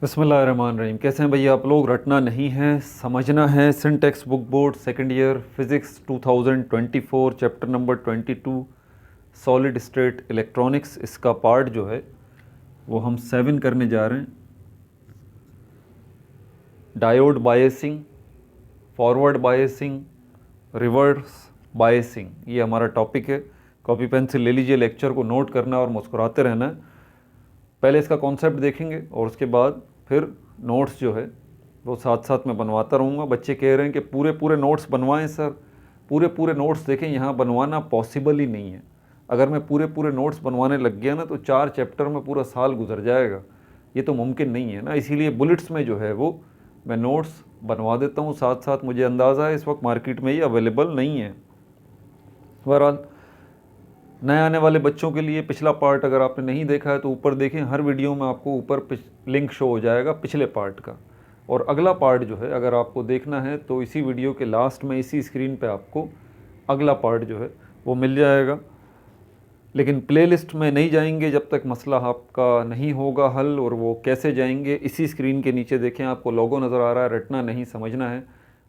बिस्मिल्लाहिर्रहमानिर्रहीम। कैसे हैं भैया आप लोग? रटना नहीं है, समझना है। Syntax book board second year physics 2024 chapter number 22 solid state electronics, इसका पार्ट जो है वो हम 7 करने जा रहे हैं। Diode biasing, forward biasing, reverse biasing, ये हमारा टॉपिक है। कॉपी पेंसिल ले लीजिए, लेक्चर को नोट करना और मुस्कुराते रहना है। पहले इसका कॉन्सेप्ट देखेंगे और उसके बाद फिर नोट्स जो है वो साथ साथ में बनवाता रहूँगा। बच्चे कह रहे हैं कि पूरे पूरे नोट्स बनवाएं सर। पूरे पूरे नोट्स देखें, यहाँ बनवाना पॉसिबल ही नहीं है। अगर मैं पूरे पूरे नोट्स बनवाने लग गया ना तो 4 चैप्टर में पूरा साल गुजर जाएगा। ये तो मुमकिन नहीं है ना, इसीलिए बुलेट्स में जो है वो मैं नोट्स बनवा देता हूँ साथ साथ। मुझे अंदाज़ा है इस वक्त मार्केट में ये अवेलेबल नहीं है। बहरहाल नए आने वाले बच्चों के लिए पिछला पार्ट अगर आपने नहीं देखा है तो ऊपर देखें, हर वीडियो में आपको ऊपर लिंक शो हो जाएगा पिछले पार्ट का। और अगला पार्ट जो है अगर आपको देखना है तो इसी वीडियो के लास्ट में इसी स्क्रीन पे आपको अगला पार्ट जो है वो मिल जाएगा। लेकिन प्लेलिस्ट में नहीं जाएंगे जब तक मसला आपका नहीं होगा हल। और वो कैसे जाएंगे, इसी स्क्रीन के नीचे देखें, आपको लोगो नज़र आ रहा है, रटना नहीं समझना है।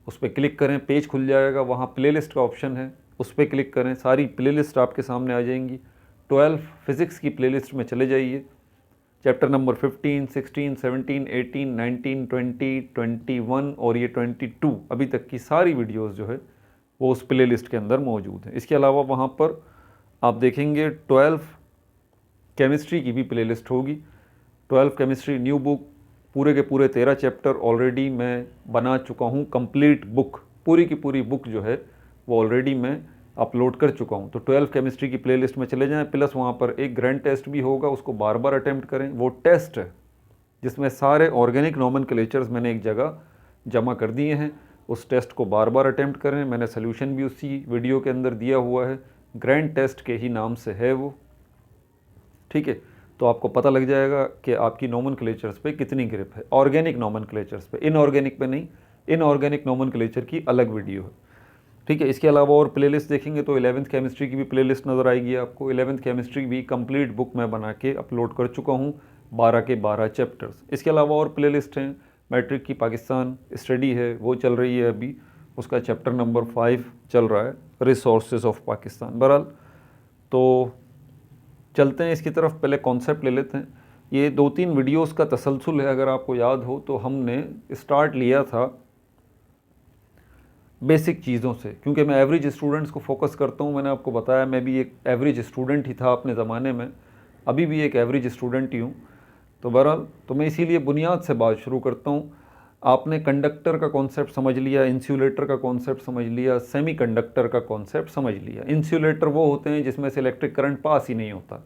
उस पर क्लिक करें, पेज खुल जाएगा, वहाँ प्लेलिस्ट का ऑप्शन है, उस पर क्लिक करें, सारी प्लेलिस्ट आपके सामने आ जाएंगी। 12 फिज़िक्स की प्लेलिस्ट में चले जाइए। चैप्टर नंबर 15, 16, 17, 18, 19, 20, 21 और ये 22 अभी तक की सारी वीडियोस जो है वो उस प्लेलिस्ट के अंदर मौजूद है। इसके अलावा वहाँ पर आप देखेंगे 12 केमिस्ट्री की भी प्लेलिस्ट होगी। 12 केमिस्ट्री न्यू बुक, पूरे के पूरे 13 चैप्टर ऑलरेडी मैं बना चुका हूँ। कंप्लीट बुक, पूरी की पूरी बुक जो है वो ऑलरेडी मैं अपलोड कर चुका हूँ। तो 12 केमिस्ट्री की प्लेलिस्ट में चले जाएं। प्लस वहाँ पर एक ग्रैंड टेस्ट भी होगा, उसको बार बार अटैम्प्ट करें। वो टेस्ट है जिसमें सारे ऑर्गेनिक नोमेनक्लेचर्स मैंने एक जगह जमा कर दिए हैं। उस टेस्ट को बार बार अटैम्प्ट करें। मैंने सोल्यूशन भी उसी वीडियो के अंदर दिया हुआ है, ग्रैंड टेस्ट के ही नाम से है वो, ठीक है। तो आपको पता लग जाएगा कि आपकी नोमेनक्लेचर्स पे कितनी ग्रिप है, ऑर्गेनिक नोमेनक्लेचर्स पे, इनऑर्गेनिक पे नहीं। इनऑर्गेनिक नोमेनक्लेचर की अलग वीडियो है, ठीक है। इसके अलावा और प्लेलिस्ट देखेंगे तो 11th केमिस्ट्री की भी प्लेलिस्ट नज़र आएगी आपको। 11th केमिस्ट्री भी कंप्लीट बुक मैं बना के अपलोड कर चुका हूँ, 12 के 12 चैप्टर्स। इसके अलावा और प्लेलिस्ट हैं। मैट्रिक की पाकिस्तान स्टडी है, वो चल रही है अभी, उसका चैप्टर नंबर 5 चल रहा है, रिसोर्सेज ऑफ पाकिस्तान। बहरहाल तो चलते हैं इसकी तरफ, पहले कॉन्सेप्ट ले लेते हैं। ये 2-3 वीडियोस का तसलसल है। अगर आपको याद हो तो हमने स्टार्ट लिया था बेसिक चीज़ों से, क्योंकि मैं एवरेज स्टूडेंट्स को फोकस करता हूँ। मैंने आपको बताया मैं भी एक एवरेज स्टूडेंट ही था अपने ज़माने में, अभी भी एक एवरेज स्टूडेंट ही हूँ। तो बहरहाल तो मैं इसीलिए बुनियाद से बात शुरू करता हूँ। आपने कंडक्टर का कॉन्सेप्ट समझ लिया, इंसुलेटर का कॉन्सेप्ट समझ लिया, सेमी कंडक्टर का कॉन्सेप्ट समझ लिया। इंसुलेटर वो होते हैं जिसमें से इलेक्ट्रिक करंट पास ही नहीं होता।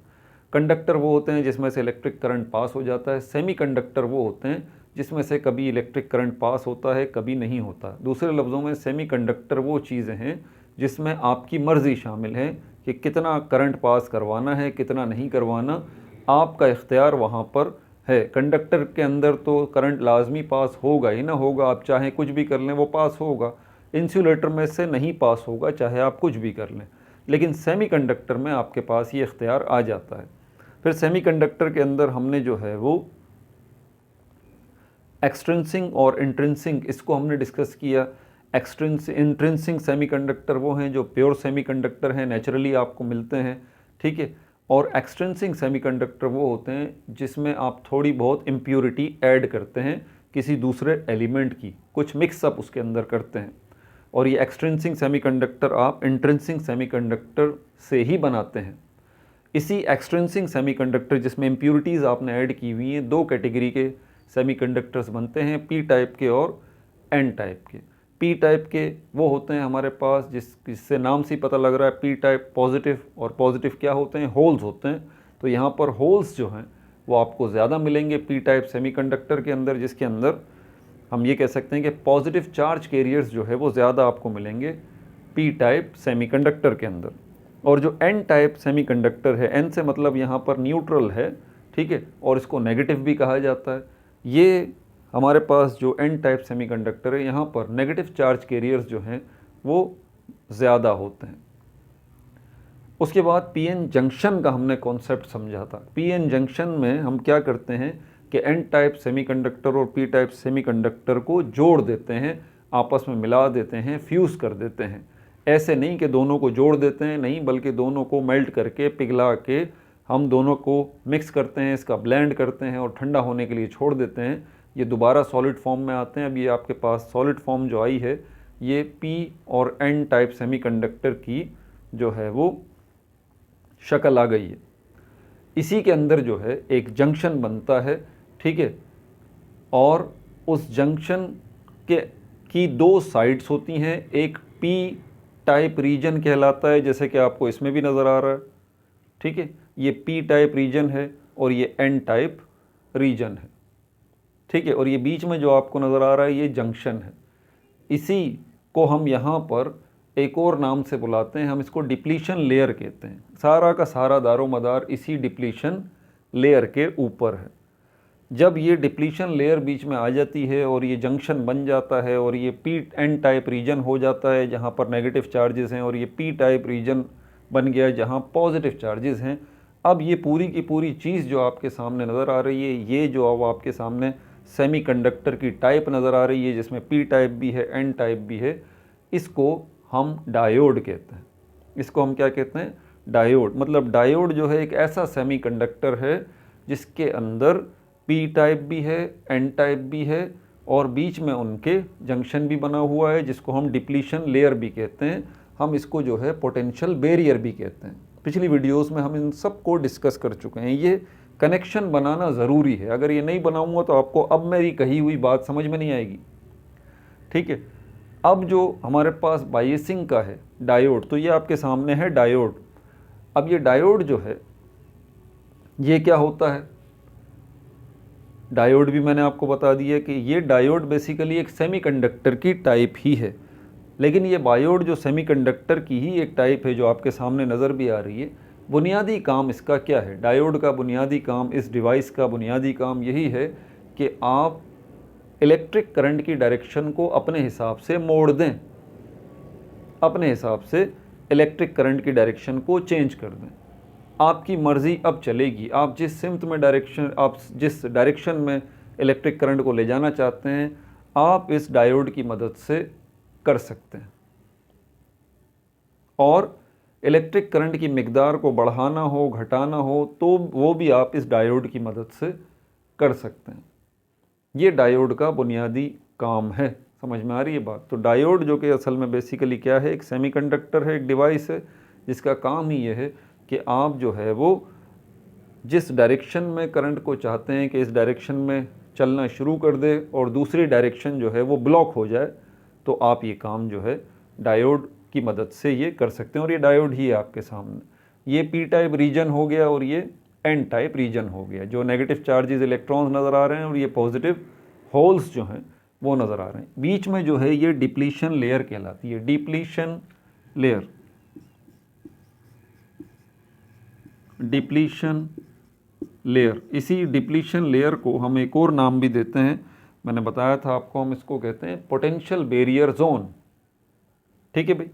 कंडक्टर वो होते हैं जिसमें से इलेक्ट्रिक करंट पास हो जाता है। सेमी कंडक्टर वो होते हैं जिसमें से कभी इलेक्ट्रिक करंट पास होता है, कभी नहीं होता। दूसरे लफ्ज़ों में सेमी कंडक्टर वो चीज़ें हैं जिसमें आपकी मर्ज़ी शामिल है कि कितना करंट पास करवाना है, कितना नहीं करवाना, आपका इख्तियार वहाँ पर है। कंडक्टर के अंदर तो करंट लाजमी पास होगा ही ना होगा, आप चाहे कुछ भी कर लें वो पास होगा। इंसुलेटर में से नहीं पास होगा चाहे आप कुछ भी कर लें। लेकिन सेमी कंडक्टर में आपके पास ये इख्तियार आ जाता है। फिर सेमीकंडक्टर के अंदर हमने जो है वो एक्सट्रिंसिक और इंट्रिंसिक, इसको हमने डिस्कस किया। इंट्रिंसिक सेमीकंडक्टर वो हैं जो प्योर सेमीकंडक्टर हैं, नेचुरली आपको मिलते हैं, ठीक है। और एक्सट्रिंसिक सेमीकंडक्टर वो होते हैं जिसमें आप थोड़ी बहुत इम्प्योरिटी ऐड करते हैं किसी दूसरे एलिमेंट की, कुछ मिक्सअप उसके अंदर करते हैं। और ये एक्सट्रिंसिक सेमीकंडक्टर आप इंट्रिंसिक सेमीकंडक्टर से ही बनाते हैं। इसी एक्सट्रिंसिक सेमीकंडक्टर जिसमें इम्प्योरिटीज़ आपने ऐड की हुई हैं, 2 कैटेगरी के सेमीकंडक्टर्स बनते हैं, पी टाइप के और एन टाइप के। पी टाइप के वो होते हैं हमारे पास जिससे नाम से ही पता लग रहा है, पी टाइप पॉजिटिव। और पॉजिटिव क्या होते हैं? होल्स होते हैं। तो यहाँ पर होल्स जो हैं वो आपको ज़्यादा मिलेंगे पी टाइप सेमीकंडक्टर के अंदर, जिसके अंदर हम ये कह सकते हैं कि पॉजिटिव चार्ज कैरियर्स जो है वो ज़्यादा आपको मिलेंगे पी टाइप सेमीकंडक्टर के अंदर। और जो एन टाइप सेमीकंडक्टर है, एन से मतलब यहाँ पर न्यूट्रल है, ठीक है, और इसको नेगेटिव भी कहा जाता है। ये हमारे पास जो एन टाइप सेमीकंडक्टर है, यहाँ पर नेगेटिव चार्ज कैरियर्स जो हैं वो ज़्यादा होते हैं। उसके बाद पीएन जंक्शन का हमने कॉन्सेप्ट समझा था। पीएन जंक्शन में हम क्या करते हैं कि एन टाइप सेमीकंडक्टर और पी टाइप सेमीकंडक्टर को जोड़ देते हैं, आपस में मिला देते हैं, फ्यूज़ कर देते हैं। ऐसे नहीं कि दोनों को जोड़ देते हैं, नहीं, बल्कि दोनों को मेल्ट करके पिघला के हम दोनों को मिक्स करते हैं, इसका ब्लेंड करते हैं और ठंडा होने के लिए छोड़ देते हैं। ये दोबारा सॉलिड फॉर्म में आते हैं। अब ये आपके पास सॉलिड फॉर्म जो आई है ये पी और एन टाइप सेमीकंडक्टर की जो है वो शक्ल आ गई है। इसी के अंदर जो है एक जंक्शन बनता है, ठीक है, और उस जंक्शन के की दो साइड्स होती हैं। एक पी टाइप रीजन कहलाता है, जैसे कि आपको इसमें भी नज़र आ रहा है, ठीक है, ये पी टाइप रीजन है और ये एन टाइप रीजन है, ठीक है, और ये बीच में जो आपको नज़र आ रहा है ये जंक्शन है। इसी को हम यहाँ पर एक और नाम से बुलाते हैं, हम इसको डिप्लीशन लेयर कहते हैं। सारा का सारा दारोमदार इसी डिप्लीशन लेयर के ऊपर है। जब ये डिप्लीशन लेयर बीच में आ जाती है और ये जंक्शन बन जाता है और ये पी एन टाइप रीजन हो जाता है जहाँ पर नेगेटिव चार्जेस हैं, और ये पी टाइप रीजन बन गया है जहाँ पॉजिटिव चार्जेस हैं। अब ये पूरी की पूरी चीज़ जो आपके सामने नज़र आ रही है, ये जो अब आपके सामने सेमीकंडक्टर की टाइप नज़र आ रही है जिसमें पी टाइप भी है, एन टाइप भी है, इसको हम डायोड कहते हैं। इसको हम क्या कहते हैं? डायोड। मतलब डायोड जो है एक ऐसा सेमीकंडक्टर है जिसके अंदर पी टाइप भी है, एन टाइप भी है और बीच में उनके जंक्शन भी बना हुआ है जिसको हम डिप्लीशन लेयर भी कहते हैं। हम इसको जो है पोटेंशियल बैरियर भी कहते हैं। पिछली वीडियोस में हम इन सब को डिस्कस कर चुके हैं। ये कनेक्शन बनाना ज़रूरी है, अगर ये नहीं बनाऊंगा तो आपको अब मेरी कही हुई बात समझ में नहीं आएगी, ठीक है। अब जो हमारे पास बायसिंग का है डायोड, तो ये आपके सामने है डायोड। अब ये डायोड जो है ये क्या होता है? डायोड भी मैंने आपको बता दिया कि ये डायोड बेसिकली एक सेमीकंडक्टर की टाइप ही है, लेकिन ये डायोड जो सेमीकंडक्टर की ही एक टाइप है जो आपके सामने नज़र भी आ रही है। बुनियादी काम इसका क्या है? डायोड का बुनियादी काम, इस डिवाइस का बुनियादी काम यही है कि आप इलेक्ट्रिक करंट की डायरेक्शन को अपने हिसाब से मोड़ दें, अपने हिसाब से इलेक्ट्रिक करंट की डायरेक्शन को चेंज कर दें। आपकी मर्ज़ी अब चलेगी, आप जिस सिमत में डायरेक्शन, आप जिस डायरेक्शन में इलेक्ट्रिक करंट को ले जाना चाहते हैं, आप इस डायोड की मदद से कर सकते हैं। और इलेक्ट्रिक करंट की मिकदार को बढ़ाना हो, घटाना हो, तो वो भी आप इस डायोड की मदद से कर सकते हैं। ये डायोड का बुनियादी काम है। समझ में आ रही है बात? तो डायोड जो कि असल में बेसिकली क्या है, एक सेमीकंडक्टर है, एक डिवाइस है जिसका काम ही ये है कि आप जो है वो जिस डायरेक्शन में करंट को चाहते हैं कि इस डायरेक्शन में चलना शुरू कर दे और दूसरी डायरेक्शन जो है वो ब्लॉक हो जाए, तो आप ये काम जो है डायोड की मदद से ये कर सकते हैं। और ये डायोड ही है आपके सामने। ये पी टाइप रीजन हो गया और ये एन टाइप रीजन हो गया। जो नेगेटिव चार्जेस इलेक्ट्रॉन्स नज़र आ रहे हैं और ये पॉजिटिव होल्स जो हैं वो नज़र आ रहे हैं। बीच में जो है ये डिप्लीशन लेयर कहलाती है, डिप्लीशन लेयर। डिप्लीशन लेयर, इसी डिप्लीशन लेयर को हम एक और नाम भी देते हैं, मैंने बताया था आपको, हम इसको कहते हैं पोटेंशियल बैरियर जोन, ठीक है भाई।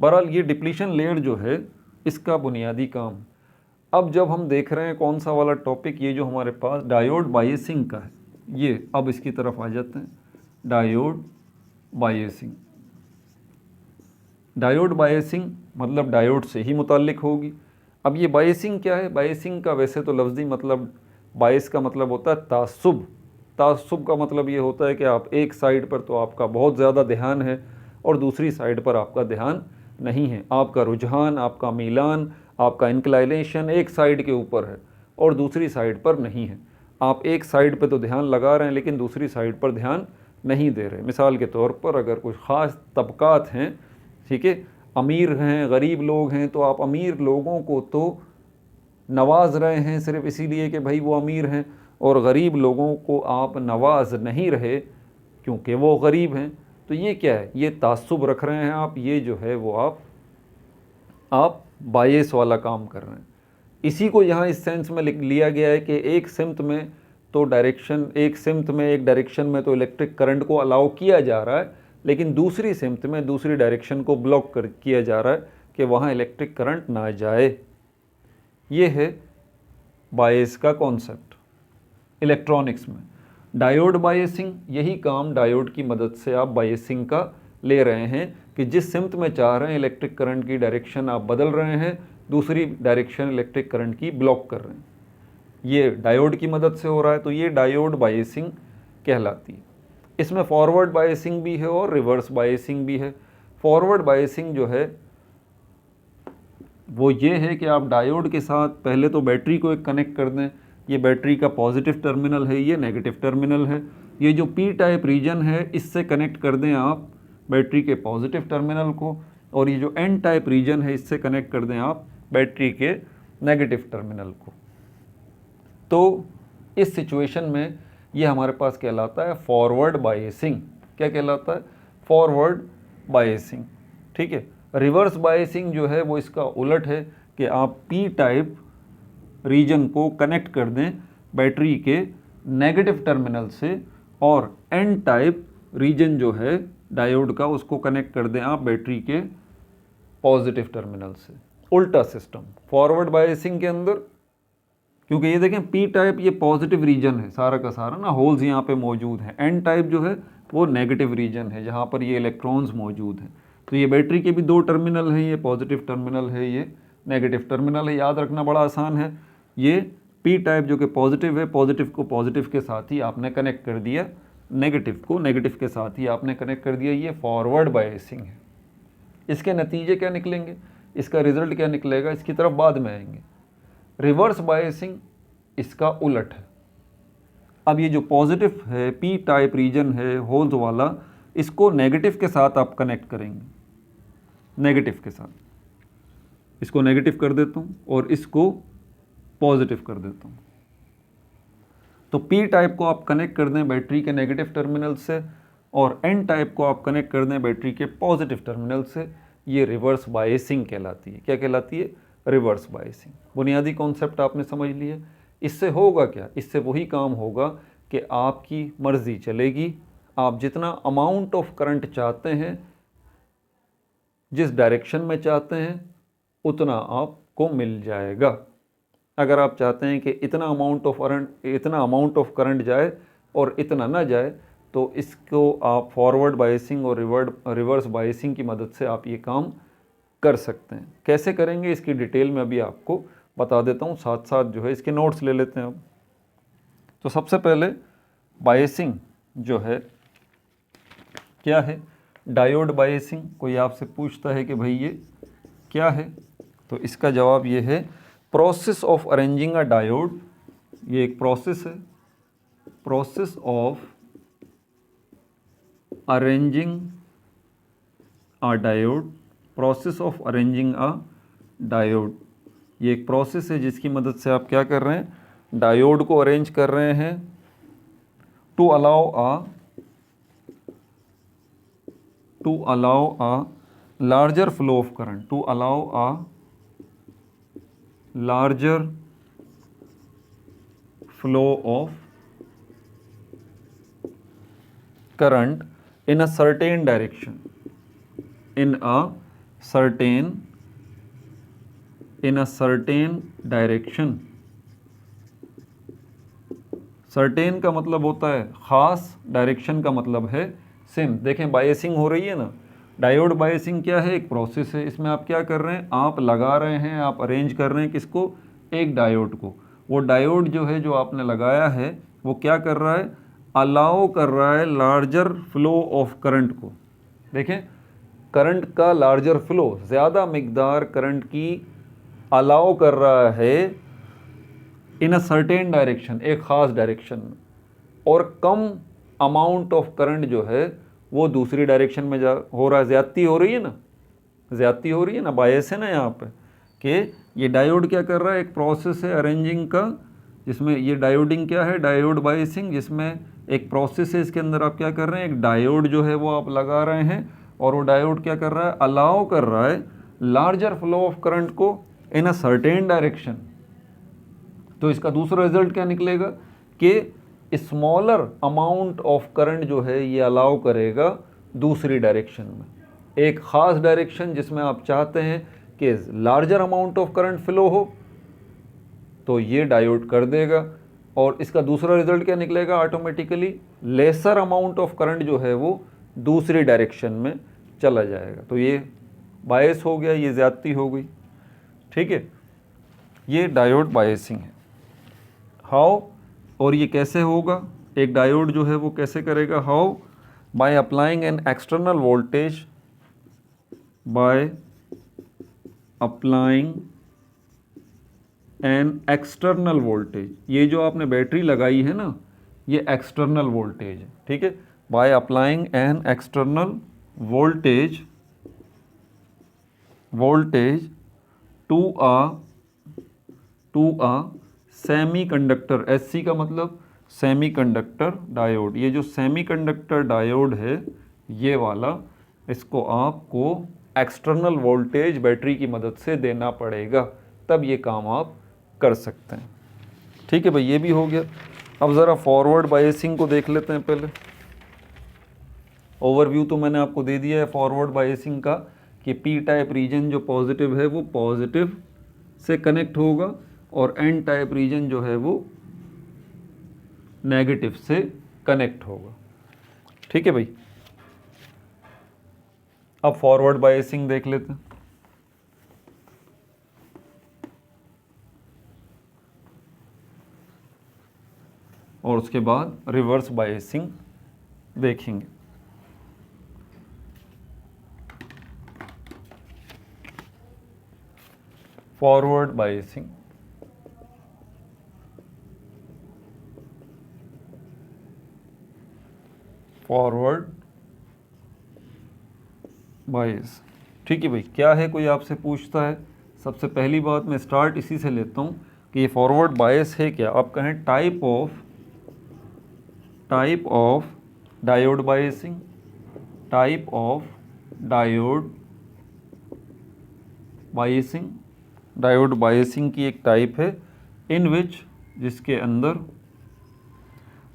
बहरहाल ये डिप्लीशन लेयर जो है इसका बुनियादी काम। अब जब हम देख रहे हैं कौन सा वाला टॉपिक, ये जो हमारे पास डायोड बायसिंग का है, ये अब इसकी तरफ आ जाते हैं। डायोड बायसिंग, डायोड बायसिंग मतलब डायोड से ही मुताल्लिक होगी। अब ये बायसिंग क्या है? बायसिंग का वैसे तो लफ्ज़ी मतलब, बायस का मतलब होता है तासुब। तासुब का मतलब ये होता है कि आप एक साइड पर तो आपका बहुत ज़्यादा ध्यान है और दूसरी साइड पर आपका ध्यान नहीं है। आपका रुझान, आपका मीलान, आपका इंक्लाइनेशन एक साइड के ऊपर है और दूसरी साइड पर नहीं है। आप एक साइड पर तो ध्यान लगा रहे हैं लेकिन दूसरी साइड पर ध्यान नहीं दे रहे। मिसाल के तौर पर अगर कुछ ख़ास तबकात हैं, ठीक है, अमीर हैं, गरीब लोग हैं, तो आप अमीर लोगों को तो नवाज रहे हैं सिर्फ इसीलिए कि भाई वो अमीर हैं, और गरीब लोगों को आप नवाज नहीं रहे क्योंकि वो गरीब हैं। तो ये क्या है? ये तासुब रख रहे हैं आप, ये जो है वो आप बायस वाला काम कर रहे हैं। इसी को यहाँ इस सेंस में लिया गया है कि एक सिमत में तो डायरेक्शन, एक सिमत में, एक डायरेक्शन में तो इलेक्ट्रिक करंट को अलाउ किया जा रहा है, लेकिन दूसरी सिमत में दूसरी डायरेक्शन को ब्लॉक किया जा रहा है कि वहाँ इलेक्ट्रिक करंट ना जाए। ये है बायस का कॉन्सेप्ट। इलेक्ट्रॉनिक्स में। डायोड बायसिंग, यही काम डायोड की मदद से आप बायसिंग का ले रहे हैं कि जिस सिमत में चाह रहे हैं इलेक्ट्रिक करंट की डायरेक्शन आप बदल रहे हैं, दूसरी डायरेक्शन इलेक्ट्रिक करंट की ब्लॉक कर रहे हैं, ये डायोड की मदद से हो रहा है, तो ये डायोड बायसिंग कहलाती है। इसमें फॉरवर्ड बायसिंग भी है और रिवर्स बायसिंग भी है। फॉरवर्ड बायसिंग जो है वो ये है कि आप डायोड के साथ पहले तो बैटरी को एक कनेक्ट कर दें, ये बैटरी का पॉजिटिव टर्मिनल है, ये नेगेटिव टर्मिनल है, ये जो पी टाइप रीजन है इससे कनेक्ट कर दें आप बैटरी के पॉजिटिव टर्मिनल को, और ये जो एन टाइप रीजन है इससे कनेक्ट कर दें आप बैटरी के नेगेटिव टर्मिनल को। तो इस सिचुएशन में ये हमारे पास कहलाता है फॉरवर्ड बायसिंग। क्या कहलाता है? Forward biasing. ठीक है। रिवर्स बायसिंग जो है वो इसका उलट है कि आप पी टाइप रीजन को कनेक्ट कर दें बैटरी के नेगेटिव टर्मिनल से, और एन टाइप रीजन जो है डायोड का उसको कनेक्ट कर दें आप बैटरी के पॉजिटिव टर्मिनल से। उल्टा सिस्टम फॉरवर्ड बायसिंग के अंदर, क्योंकि ये देखें पी टाइप ये पॉजिटिव रीजन है सारा का सारा ना, होल्स यहाँ पे मौजूद हैं। एन टाइप जो है वो नेगेटिव रीजन है जहाँ पर ये इलेक्ट्रॉन्स मौजूद हैं। तो ये बैटरी के भी दो टर्मिनल हैं, ये पॉजिटिव टर्मिनल है, ये नेगेटिव टर्मिनल है। याद रखना बड़ा आसान है। ये पी टाइप जो कि पॉजिटिव है, पॉजिटिव को पॉजिटिव के साथ ही आपने कनेक्ट कर दिया, नेगेटिव को नेगेटिव के साथ ही आपने कनेक्ट कर दिया, ये फॉरवर्ड बायसिंग है। इसके नतीजे क्या निकलेंगे, इसका रिजल्ट क्या निकलेगा, इसकी तरफ बाद में आएंगे। रिवर्स बायसिंग इसका उलट है। अब ये जो पॉजिटिव है पी टाइप रीजन है होल्स वाला, इसको नेगेटिव के साथ आप कनेक्ट करेंगे, नेगेटिव के साथ। इसको नेगेटिव कर देता हूँ और इसको पॉजिटिव कर देता हूँ। तो पी टाइप को आप कनेक्ट कर दें बैटरी के नेगेटिव टर्मिनल से, और एन टाइप को आप कनेक्ट कर दें बैटरी के पॉजिटिव टर्मिनल से। ये रिवर्स बायसिंग कहलाती है। क्या कहलाती है? Reverse biasing. बुनियादी कॉन्सेप्ट आपने समझ लिया। इससे होगा क्या? इससे वही काम होगा कि आपकी मर्ज़ी चलेगी, आप जितना अमाउंट ऑफ करंट चाहते हैं, जिस डायरेक्शन में चाहते हैं, उतना आपको मिल जाएगा। अगर आप चाहते हैं कि इतना अमाउंट ऑफ करंट जाए और इतना ना जाए, तो इसको आप फॉरवर्ड बायसिंग और रिवर्स बायसिंग की मदद से आप ये काम कर सकते हैं। कैसे करेंगे इसकी डिटेल में अभी आपको बता देता हूँ, साथ साथ जो है इसके नोट्स ले लेते हैं अब। तो सबसे पहले बायसिंग जो है क्या है? Diode biasing. कोई आपसे पूछता है कि भाई ये क्या है, तो इसका जवाब ये है process of arranging a diode. ये एक प्रोसेस है, process of arranging a diode, process of arranging a diode. ये एक प्रोसेस है जिसकी मदद से आप क्या कर रहे हैं? डायोड को अरेंज कर रहे हैं to allow a larger flow of current, to allow a larger flow of current in a certain direction, in a certain direction। Certain का मतलब होता है खास, डायरेक्शन का मतलब है सिम। देखें बायसिंग हो रही है ना, डायोड बायसिंग क्या है? एक प्रोसेस है। इसमें आप क्या कर रहे हैं? आप लगा रहे हैं, आप अरेंज कर रहे हैं किसको? एक डायोड को। वो डायोड जो है जो आपने लगाया है वो क्या कर रहा है? अलाउ कर रहा है लार्जर फ्लो ऑफ करंट को। देखें करंट का लार्जर फ्लो, ज़्यादा मिकदार करंट की अलाउ कर रहा है इन अ सर्टेन डायरेक्शन, एक ख़ास डायरेक्शन में, और कम अमाउंट ऑफ करंट जो है वो दूसरी डायरेक्शन में हो रहा है। ज़्यादती हो रही है ना, ज़्यादती हो रही है ना, बायस है ना यहाँ पे कि ये डायोड क्या कर रहा है? एक प्रोसेस है अरेंजिंग का, जिसमें ये डायोडिंग क्या है? डायोड बायसिंग, जिसमें एक प्रोसेस है, इसके अंदर आप क्या कर रहे हैं? एक डायोड जो है वो आप लगा रहे हैं, और वो डायोड क्या कर रहा है? अलाउ कर रहा है लार्जर फ्लो ऑफ करंट को इन अ सर्टेन डायरेक्शन। तो इसका दूसरा रिजल्ट क्या निकलेगा कि स्मॉलर अमाउंट ऑफ करंट जो है ये अलाउ करेगा दूसरी डायरेक्शन में, एक ख़ास डायरेक्शन जिसमें आप चाहते हैं कि larger amount of current flow हो, तो ये डायोड कर देगा। और इसका दूसरा रिजल्ट क्या निकलेगा, automatically lesser amount of current जो है वो दूसरी डायरेक्शन में चला जाएगा। तो ये बायस हो गया, ये ज़्यादती हो गई। ठीक है, ये डायोड बायसिंग है। हाउ, और ये कैसे होगा, एक डायोड जो है वो कैसे करेगा, how, bye applying an external voltage, bye applying an external voltage. ये जो आपने बैटरी लगाई है ना, ये एक्सटर्नल वोल्टेज है। ठीक है, by applying an external voltage to a semiconductor, SC का मतलब सेमीकंडक्टर डायोड। ये जो सेमीकंडक्टर डायोड है ये वाला, इसको आपको एक्सटर्नल वोल्टेज बैटरी की मदद से देना पड़ेगा, तब ये काम आप कर सकते हैं। ठीक है भाई, ये भी हो गया। अब ज़रा फॉरवर्ड बायसिंग को देख लेते हैं। पहले ओवरव्यू तो मैंने आपको दे दिया है फॉरवर्ड बायसिंग का, कि पी टाइप रीजन जो पॉजिटिव है वो पॉजिटिव से कनेक्ट होगा और एन टाइप रीजन जो है वो नेगेटिव से कनेक्ट होगा। ठीक है भाई, अब फॉरवर्ड बायसिंग देख लेते हैं। और उसके बाद रिवर्स बायसिंग देखेंगे। Forward biasing, forward bias. ठीक है भाई, क्या है, कोई आपसे पूछता है, सबसे पहली बात मैं स्टार्ट इसी से लेता हूँ कि ये फॉरवर्ड बायस है क्या। आप कहें type of diode biasing, type of diode biasing. Diode biasing की एक टाइप है इन विच, जिसके अंदर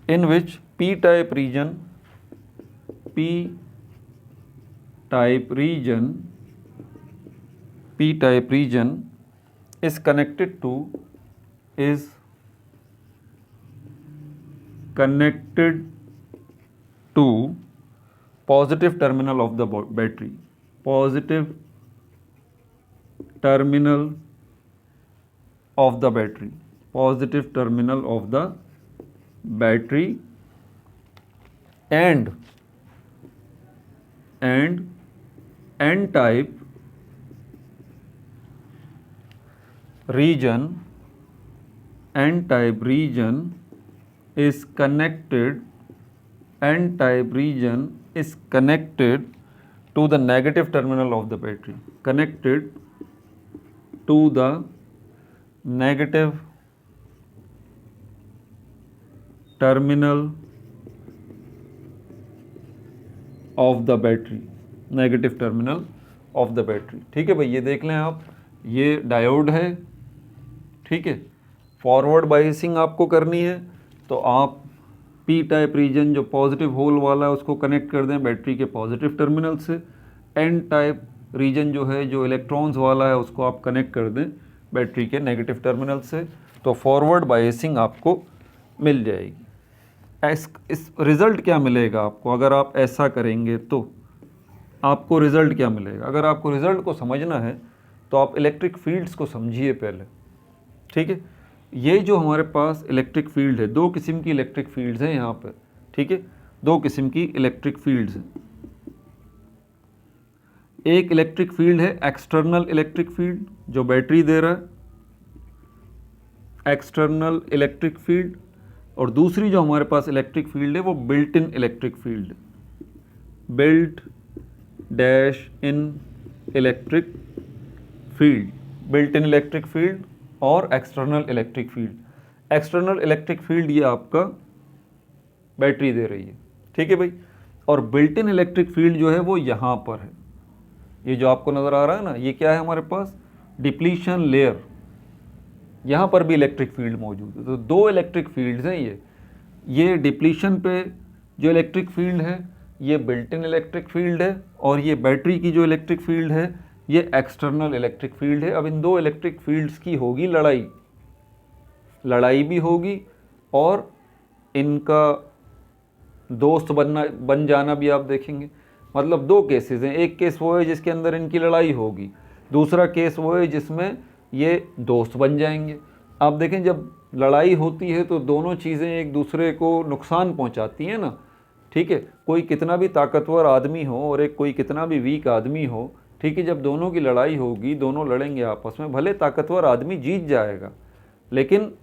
in which P type region is connected to positive terminal of the battery, positive terminal of the battery, positive terminal of the battery, and n type region, n-type region is connected, n-type region is connected to the negative terminal of the battery, connected to the negative terminal of the battery, negative terminal of the battery। ठीक है भाई, ये देख लें आप, ये diode है। ठीक है, फॉरवर्ड बायसिंग आपको करनी है तो आप पी टाइप रीजन जो पॉजिटिव होल वाला है उसको कनेक्ट कर दें बैटरी के पॉजिटिव टर्मिनल से, एन टाइप रीजन जो है जो इलेक्ट्रॉन्स वाला है उसको आप कनेक्ट कर दें बैटरी के नेगेटिव टर्मिनल से, तो फॉरवर्ड बायसिंग आपको मिल जाएगी। इस रिज़ल्ट क्या मिलेगा आपको अगर आप ऐसा करेंगे, तो आपको रिज़ल्ट क्या मिलेगा। अगर आपको रिज़ल्ट को समझना है तो आप इलेक्ट्रिक फील्ड्स को समझिए पहले। ठीक है, ये जो हमारे पास इलेक्ट्रिक फील्ड है, दो किस्म की इलेक्ट्रिक फील्ड्स हैं यहाँ पर। ठीक है, दो किस्म की इलेक्ट्रिक फील्ड्स हैं। एक इलेक्ट्रिक फील्ड है एक्सटर्नल इलेक्ट्रिक फील्ड जो बैटरी दे रहा है, एक्सटर्नल इलेक्ट्रिक फील्ड, और दूसरी जो हमारे पास इलेक्ट्रिक फील्ड है वो built in electric field, built dash in electric field, built in electric field और external electric field. External electric field ये आपका बैटरी दे रही है। ठीक है भाई, और बिल्ट इन इलेक्ट्रिक फील्ड जो है वो यहाँ पर है, ये जो आपको नज़र आ रहा है ना, ये क्या है हमारे पास, डिप्लीशन लेयर। यहाँ पर भी इलेक्ट्रिक फील्ड मौजूद है। तो दो इलेक्ट्रिक फील्ड्स हैं ये डिप्लीशन पे जो इलेक्ट्रिक फील्ड है ये बिल्ट इन इलेक्ट्रिक फील्ड है, और ये बैटरी की जो इलेक्ट्रिक फील्ड है ये एक्सटर्नल इलेक्ट्रिक फील्ड है। अब इन दो इलेक्ट्रिक फील्ड्स की होगी लड़ाई भी होगी, और इनका दोस्त बन जाना भी आप देखेंगे। मतलब दो केसेस हैं, एक केस वो है जिसके अंदर इनकी लड़ाई होगी, दूसरा केस वो है जिसमें ये दोस्त बन जाएंगे। आप देखें जब लड़ाई होती है तो दोनों चीज़ें एक दूसरे को नुकसान पहुंचाती हैं ना, ठीक है। कोई कितना भी ताकतवर आदमी हो और एक कोई कितना भी वीक आदमी हो, ठीक है, जब दोनों की लड़ाई होगी, दोनों लड़ेंगे आपस में, भले ताकतवर आदमी जीत जाएगा लेकिन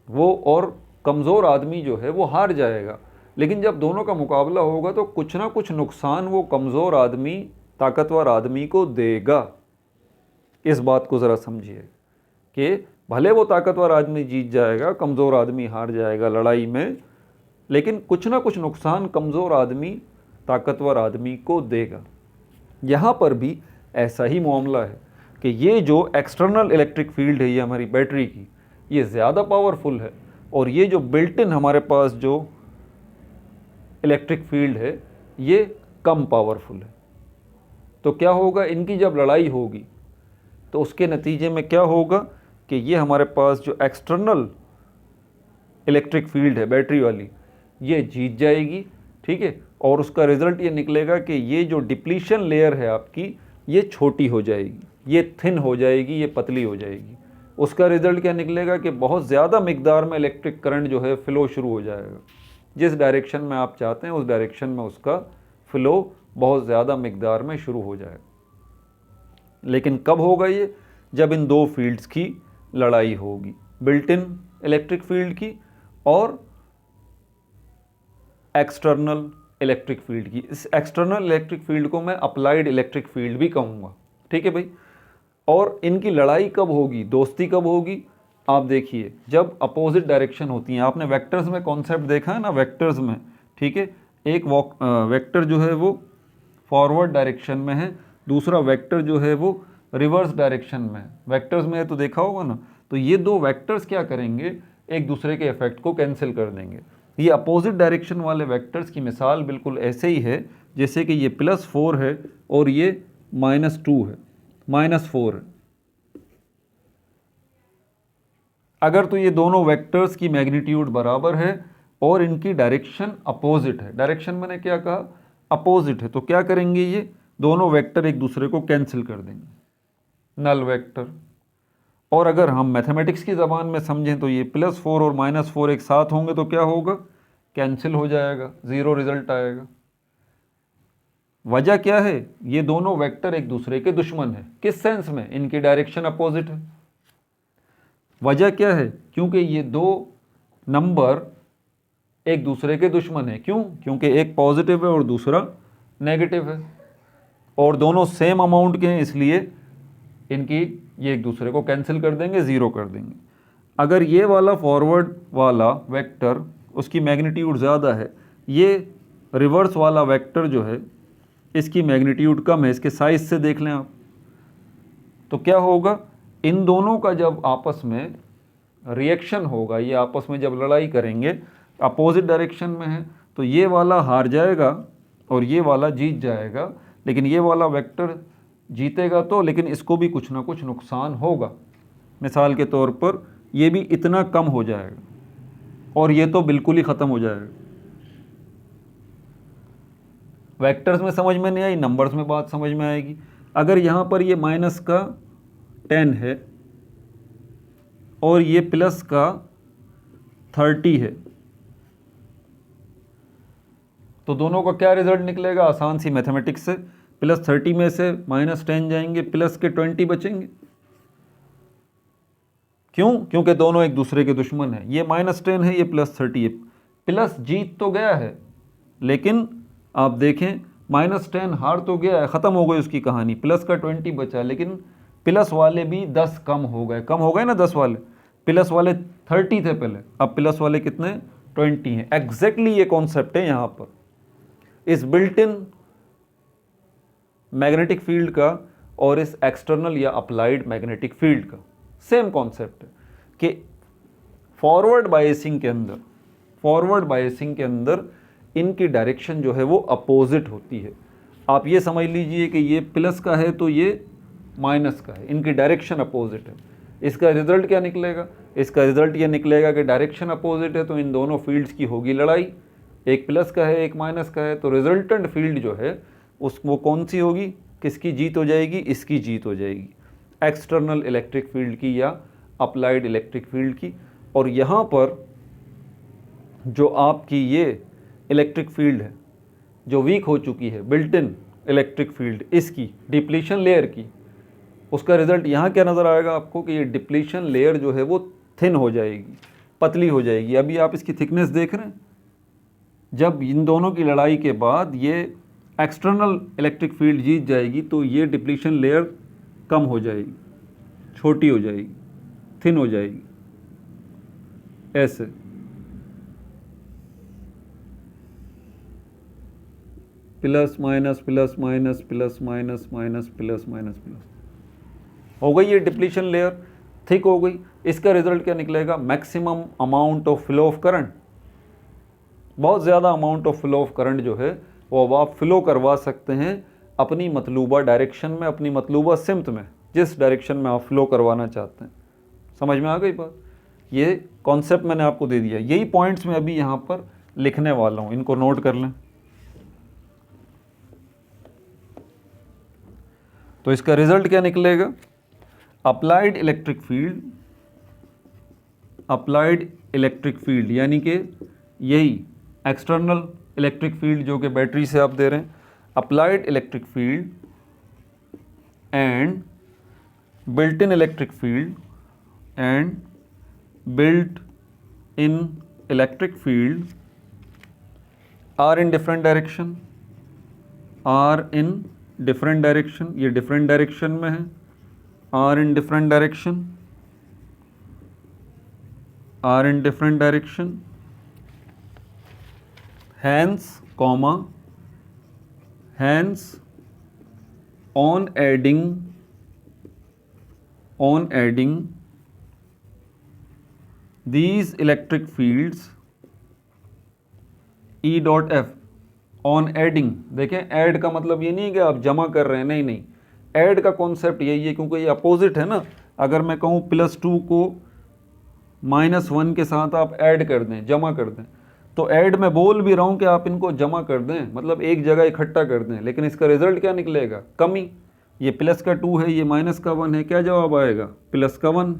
वो और कमज़ोर आदमी जो है वो हार जाएगा। लेकिन जब दोनों का मुकाबला होगा तो कुछ ना कुछ नुकसान वो कमज़ोर आदमी ताकतवर आदमी को देगा। इस बात को ज़रा समझिए कि भले वो ताकतवर आदमी जीत जाएगा, कमज़ोर आदमी हार जाएगा लड़ाई में, लेकिन कुछ ना कुछ नुकसान कमज़ोर आदमी ताकतवर आदमी को देगा। यहाँ पर भी ऐसा ही मामला है कि ये जो एक्सटर्नल इलेक्ट्रिक फील्ड है ये हमारी बैटरी की, ये ज़्यादा पावरफुल है, और ये जो बिल्ट इन हमारे पास जो इलेक्ट्रिक फील्ड है ये कम पावरफुल है। तो क्या होगा, इनकी जब लड़ाई होगी तो उसके नतीजे में क्या होगा कि ये हमारे पास जो एक्सटर्नल इलेक्ट्रिक फील्ड है बैटरी वाली, ये जीत जाएगी, ठीक है। और उसका रिज़ल्ट ये निकलेगा कि ये जो डिप्लीशन लेयर है आपकी, ये छोटी हो जाएगी, ये थिन हो जाएगी, ये पतली हो जाएगी। उसका रिज़ल्ट क्या निकलेगा कि बहुत ज़्यादा मिकदार में इलेक्ट्रिक करंट जो है फ़्लो शुरू हो जाएगा। जिस डायरेक्शन में आप चाहते हैं उस डायरेक्शन में उसका फ़्लो बहुत ज़्यादा मिकदार में शुरू हो जाएगा। लेकिन कब होगा ये, जब इन दो फील्ड्स की लड़ाई होगी, बिल्ट इन इलेक्ट्रिक फील्ड की और एक्सटर्नल इलेक्ट्रिक फील्ड की। इस एक्सटर्नल इलेक्ट्रिक फील्ड को मैं अप्लाइड इलेक्ट्रिक फील्ड भी कहूँगा, ठीक है भाई। और इनकी लड़ाई कब होगी, दोस्ती कब होगी, आप देखिए जब अपोजिट डायरेक्शन होती हैं। आपने वेक्टर्स में कॉन्सेप्ट देखा है ना, वेक्टर्स में, ठीक है। एक वेक्टर जो है वो फॉरवर्ड डायरेक्शन में है, दूसरा वेक्टर जो है वो रिवर्स डायरेक्शन में है। वेक्टर्स में है तो देखा होगा ना। तो ये दो वेक्टर्स क्या करेंगे, एक दूसरे के इफेक्ट को कैंसिल कर देंगे। ये अपोजिट डायरेक्शन वाले वेक्टर्स की मिसाल बिल्कुल ऐसे ही है जैसे कि ये +4 है और ये -2 है, -4 है। अगर तो ये दोनों वेक्टर्स की मैग्नीट्यूड बराबर है और इनकी डायरेक्शन अपोजिट है, डायरेक्शन मैंने क्या कहा, अपोजिट है, तो क्या करेंगे, ये दोनों वेक्टर एक दूसरे को कैंसिल कर देंगे, नल वेक्टर। और अगर हम मैथमेटिक्स की ज़बान में समझें तो ये +4 और -4 एक साथ होंगे तो क्या होगा, कैंसिल हो जाएगा, ज़ीरो रिजल्ट आएगा। वजह क्या है, ये दोनों वेक्टर एक दूसरे के दुश्मन है। किस सेंस में, इनकी डायरेक्शन अपोजिट है। वजह क्या है, क्योंकि ये दो नंबर एक दूसरे के दुश्मन है। क्यों, क्योंकि एक पॉजिटिव है और दूसरा नेगेटिव है, और दोनों सेम अमाउंट के हैं, इसलिए इनकी ये एक दूसरे को कैंसिल कर देंगे, ज़ीरो कर देंगे। अगर ये वाला फॉरवर्ड वाला वेक्टर उसकी मैग्नीट्यूड ज़्यादा है, ये रिवर्स वाला वेक्टर जो है इसकी मैग्नीट्यूड कम है, इसके साइज से देख लें आप, तो क्या होगा, इन दोनों का जब आपस में रिएक्शन होगा, ये आपस में जब लड़ाई करेंगे, अपोजिट डायरेक्शन में है, तो ये वाला हार जाएगा और ये वाला जीत जाएगा। लेकिन ये वाला वेक्टर जीतेगा तो, लेकिन इसको भी कुछ ना कुछ नुकसान होगा। मिसाल के तौर पर ये भी इतना कम हो जाएगा और ये तो बिल्कुल ही ख़त्म हो जाएगा। वेक्टर्स में समझ में नहीं आई, नंबर्स में बात समझ में आएगी। अगर यहाँ पर ये -10 है और ये +30 है, तो दोनों का क्या रिजल्ट निकलेगा, आसान सी मैथमेटिक्स से, +30 में से -10 जाएंगे, प्लस के 20 बचेंगे। क्यों, क्योंकि दोनों एक दूसरे के दुश्मन हैं। ये -10 है, ये +30 है, प्लस जीत तो गया है, लेकिन आप देखें -10 हार तो गया है, ख़त्म हो गई उसकी कहानी, प्लस का 20 बचा, लेकिन प्लस वाले भी 10 कम हो गए ना 10 वाले, प्लस वाले 30 थे पहले, अब प्लस वाले कितने, 20 हैं। एग्जैक्टली ये कॉन्सेप्ट है यहाँ पर इस बिल्ट इन मैग्नेटिक फील्ड का और इस एक्सटर्नल या अप्लाइड मैग्नेटिक फील्ड का। सेम कॉन्सेप्ट है कि फॉरवर्ड बायसिंग के अंदर इनकी डायरेक्शन जो है वो अपोजिट होती है। आप ये समझ लीजिए कि ये प्लस का है तो ये माइनस का है, इनकी डायरेक्शन अपोजिट है। इसका रिजल्ट क्या निकलेगा? इसका रिजल्ट ये निकलेगा कि डायरेक्शन अपोजिट है तो इन दोनों फील्ड्स की होगी लड़ाई, एक प्लस का है एक माइनस का है, तो रिजल्टेंट फील्ड जो है वो कौन सी होगी? किसकी जीत हो जाएगी? इसकी जीत हो जाएगी, एक्सटर्नल इलेक्ट्रिक फील्ड की या अप्लाइड इलेक्ट्रिक फील्ड की। और यहाँ पर जो आपकी ये इलेक्ट्रिक फील्ड है जो वीक हो चुकी है, बिल्ट इन इलेक्ट्रिक फील्ड, इसकी डिप्लीशन लेयर की, उसका रिजल्ट यहाँ क्या नज़र आएगा आपको कि ये डिप्लीशन लेयर जो है वो थिन हो जाएगी, पतली हो जाएगी। अभी आप इसकी थिकनेस देख रहे हैं, जब इन दोनों की लड़ाई के बाद ये एक्सटर्नल इलेक्ट्रिक फील्ड जीत जाएगी तो ये डिप्लीशन लेयर कम हो जाएगी, छोटी हो जाएगी, थिन हो जाएगी, ऐसे। Plus minus plus minus plus minus minus plus minus plus हो गई ये डिप्लीशन लेयर, थिक हो गई। इसका रिजल्ट क्या निकलेगा? Maximum amount of flow of current, बहुत ज़्यादा amount of flow of current जो है वो अब आप फ्लो करवा सकते हैं अपनी मतलूबा डायरेक्शन में, अपनी मतलूबा सिमत में, जिस डायरेक्शन में आप फ्लो करवाना चाहते हैं। समझ में आ गई बात? ये कॉन्सेप्ट मैंने आपको दे दिया, यही पॉइंट्स मैं अभी यहाँ पर लिखने वाला हूँ, इनको नोट कर लें। तो इसका रिजल्ट क्या निकलेगा? Applied electric field, applied electric field यानी कि यही एक्सटर्नल इलेक्ट्रिक फील्ड जो कि बैटरी से आप दे रहे हैं, applied electric field and built in electric field and built in electric field are in different direction, are in different direction, ये डिफरेंट डायरेक्शन में है, are in different direction, are in different direction, hence comma hence on adding these electric fields E dot F, on adding, देखें add का मतलब ये नहीं है कि आप जमा कर रहे हैं, नहीं नहीं, ऐड का कॉन्सेप्ट यही है, क्योंकि ये अपोजिट है ना। अगर मैं कहूँ +2 को -1 के साथ आप ऐड कर दें, जमा कर दें, तो ऐड में बोल भी रहा हूँ कि आप इनको जमा कर दें, मतलब एक जगह इकट्ठा कर दें, लेकिन इसका रिजल्ट क्या निकलेगा? कमी। ये प्लस का 2 है, ये माइनस का 1 है, क्या जवाब आएगा? प्लस का 1।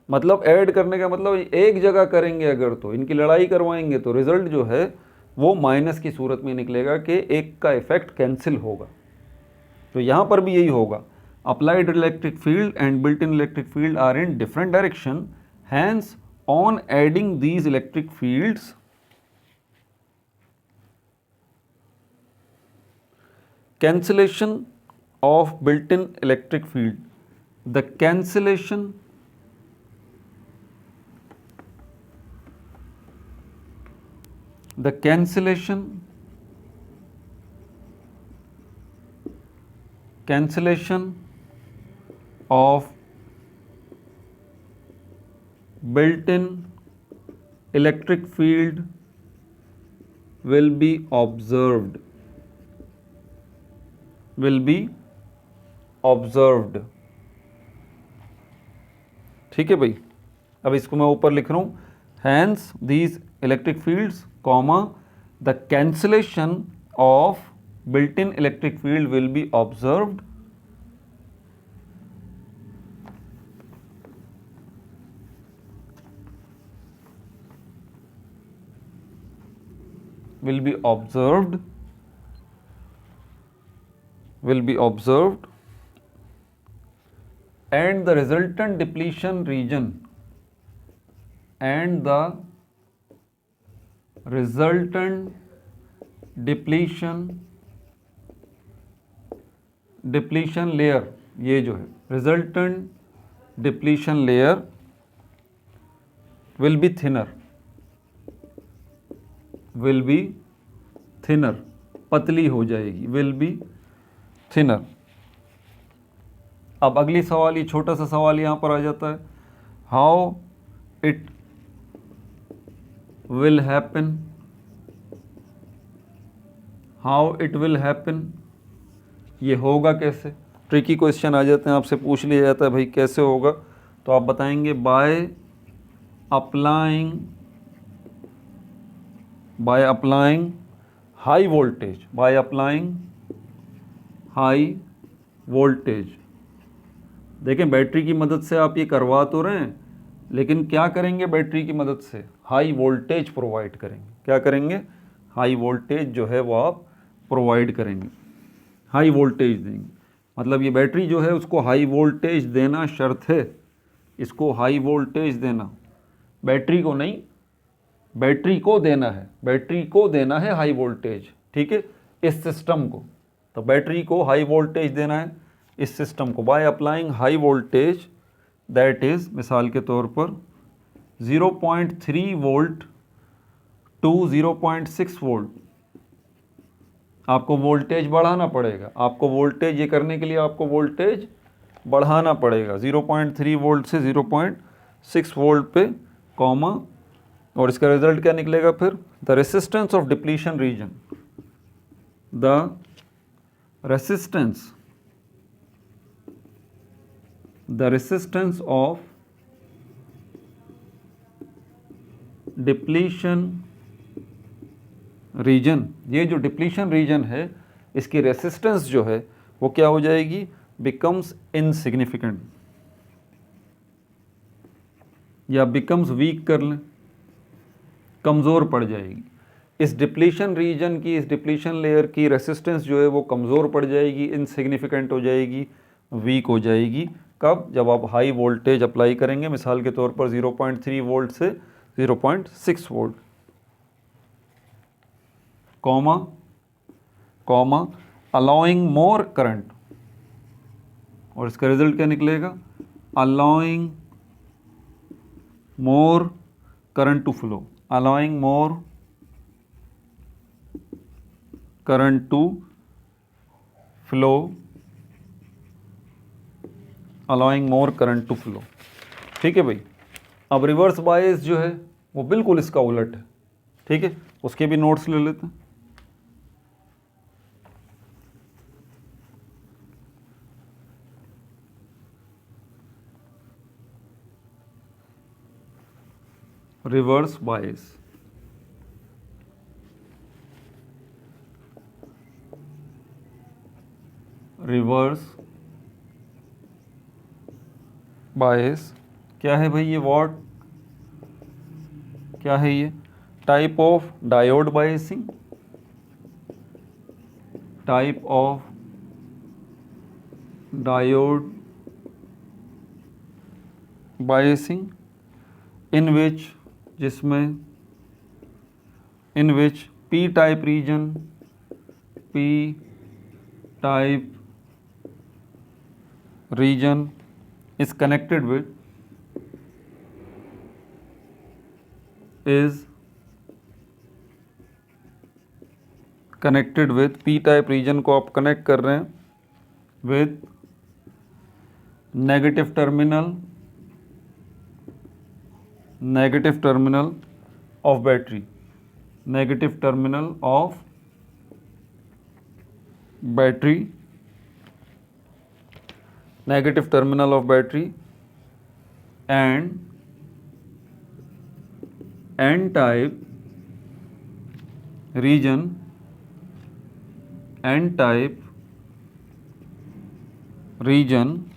मतलब ऐड करने का मतलब एक जगह करेंगे अगर, तो इनकी लड़ाई करवाएंगे तो रिजल्ट जो है वो माइनस की सूरत में निकलेगा कि एक का इफेक्ट कैंसिल होगा। तो यहाँ पर भी यही होगा, applied electric field and built in electric field are in different direction, hence on adding these electric fields cancellation of built-in electric field, the cancellation of built-in electric field will be observed, ठीक है भाई। अब इसको मैं ऊपर लिख रहा हूँ, hence these electric fields comma the cancellation of built in electric field will be observed and the resultant depletion region depletion layer, ये जो है resultant depletion layer will be thinner, पतली हो जाएगी, will be thinner। अब अगली सवाल, ये छोटा सा सवाल यहाँ पर आ जाता है, हाउ इट विल हैपन, ये होगा कैसे? ट्रिकी क्वेश्चन आ जाते हैं, आपसे पूछ लिया जाता है भाई कैसे होगा, तो आप बताएंगे by applying high voltage, by applying high voltage. देखें बैटरी की मदद से आप ये करवा तो रहे हैं, लेकिन क्या करेंगे बैटरी की मदद से, हाई वोल्टेज प्रोवाइड करेंगे। क्या करेंगे, हाई वोल्टेज जो है वो आप प्रोवाइड करेंगे, हाई वोल्टेज देंगे। मतलब ये बैटरी जो है उसको हाई वोल्टेज देना शर्त है, इसको हाई वोल्टेज देना, बैटरी को नहीं, बैटरी को देना है, बैटरी को देना है हाई वोल्टेज, ठीक है, इस सिस्टम को। तो बैटरी को हाई वोल्टेज देना है इस सिस्टम को by applying high voltage, that is मिसाल के तौर पर 0.3 वोल्ट टू 0.6 वोल्ट। आपको वोल्टेज बढ़ाना पड़ेगा, आपको वोल्टेज ये करने के लिए आपको वोल्टेज बढ़ाना पड़ेगा 0.3 वोल्ट से 0.6 वोल्ट पे, कॉमा, और इसका रिजल्ट क्या निकलेगा फिर, the resistance of depletion region, the resistance of depletion region, ये जो डिप्लीशन रीजन है इसकी रेसिस्टेंस जो है वो क्या हो जाएगी, बिकम्स इनसिग्निफिकेंट, या बिकम्स वीक कर लें, कमज़ोर पड़ जाएगी। इस डिप्लीशन रीजन की, इस डिप्लीशन लेयर की रेसिस्टेंस जो है वो कमज़ोर पड़ जाएगी, इनसिग्निफिकेंट हो जाएगी, वीक हो जाएगी। कब, जब आप हाई वोल्टेज अप्लाई करेंगे, मिसाल के तौर पर 0.3 वोल्ट से 0.6 volt, comma allowing more current, और इसका रिजल्ट क्या निकलेगा, allowing more current to flow, allowing more current to flow, allowing more current to flow. ठीक है भाई। अब रिवर्स बायस जो है वो बिल्कुल इसका उलट है, ठीक है, उसके भी नोट्स ले लेते हैं। रिवर्स बायस, रिवर्स बायस क्या है भाई, ये व्हाट क्या है, ये type of diode biasing, type of diode biasing in which, जिसमें in which P type region, P type region is connected with p type region को आप कनेक्ट कर रहे हैं with negative terminal of battery, negative terminal of battery, negative terminal of battery and n-type region, n-type region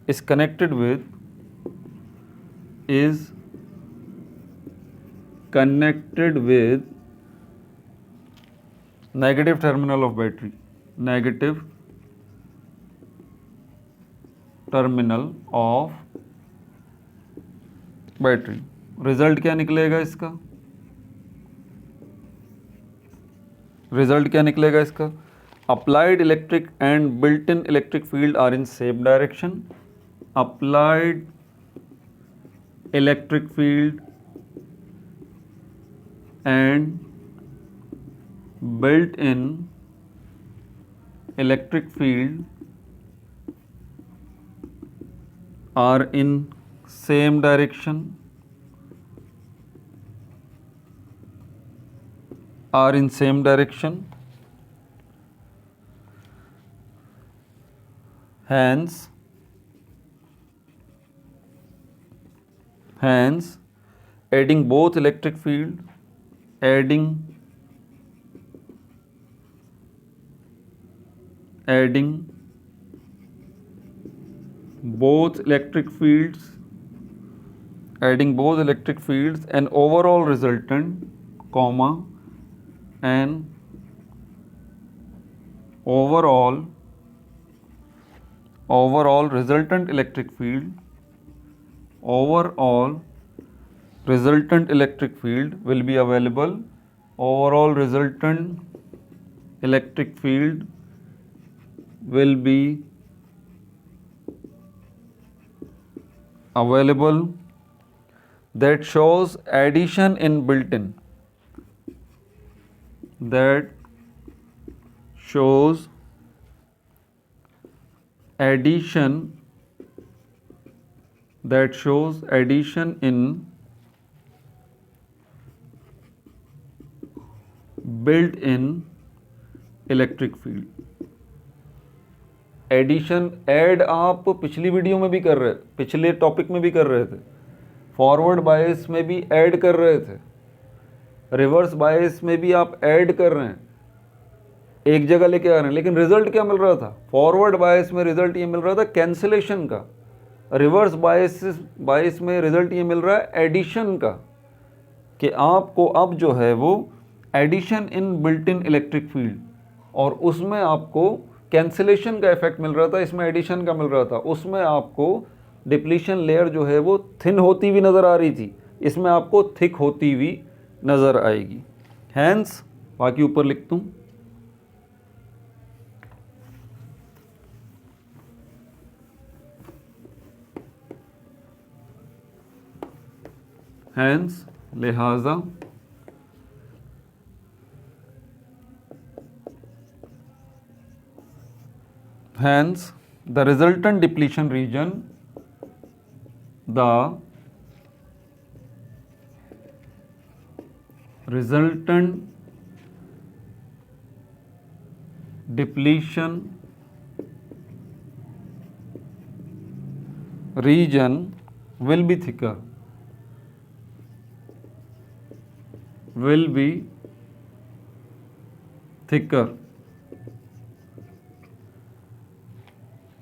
is connected with negative terminal of battery, negative terminal of battery. Result क्या निकलेगा इसका, result क्या निकलेगा इसका, applied electric and built in electric field are in same direction, applied electric field and built in electric field are in same direction, are in same direction, hence adding both electric field, adding both electric fields and overall resultant, comma, and overall resultant electric field will be available. Overall resultant electric field will be available that shows addition in built-in, that shows addition in built-in electric field. Addition, add आप पिछली video में भी कर रहे थे, पिछले topic में भी कर रहे थे, फॉरवर्ड बायस में भी ऐड कर रहे थे, रिवर्स बायस में भी आप ऐड कर रहे हैं, एक जगह लेके आ रहे हैं, लेकिन रिजल्ट क्या मिल रहा था? फॉरवर्ड बायस में रिजल्ट ये मिल रहा था कैंसिलेशन का, रिवर्स बायस में रिजल्ट ये मिल रहा है एडिशन का, कि आपको अब जो है वो addition in built in electric field, और उसमें आपको कैंसिलेशन का इफेक्ट मिल रहा था, इसमें एडिशन का मिल रहा था, उसमें आपको डिप्लीशन लेयर जो है वो थिन होती हुई नज़र आ रही थी, इसमें आपको थिक होती हुई नज़र आएगी. हैंस बाकी ऊपर लिख दूँ, हैंस लिहाजा hence the resultant depletion region, depletion region will be thicker,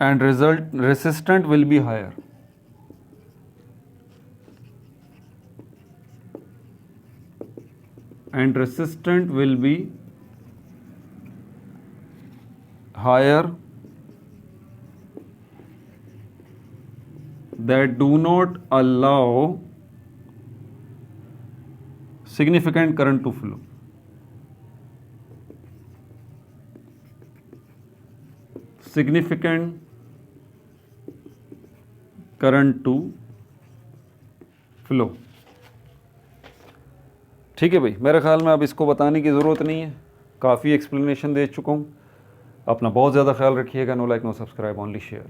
and resistant will be higher. And resistant will be higher that do not allow significant current to flow. Significant current to flow. ठीक है भाई, मेरे ख्याल में अब इसको बताने की ज़रूरत नहीं है, काफ़ी एक्सप्लेनेशन दे चुका हूँ. अपना बहुत ज़्यादा ख्याल रखिएगा. No like no subscribe, only share.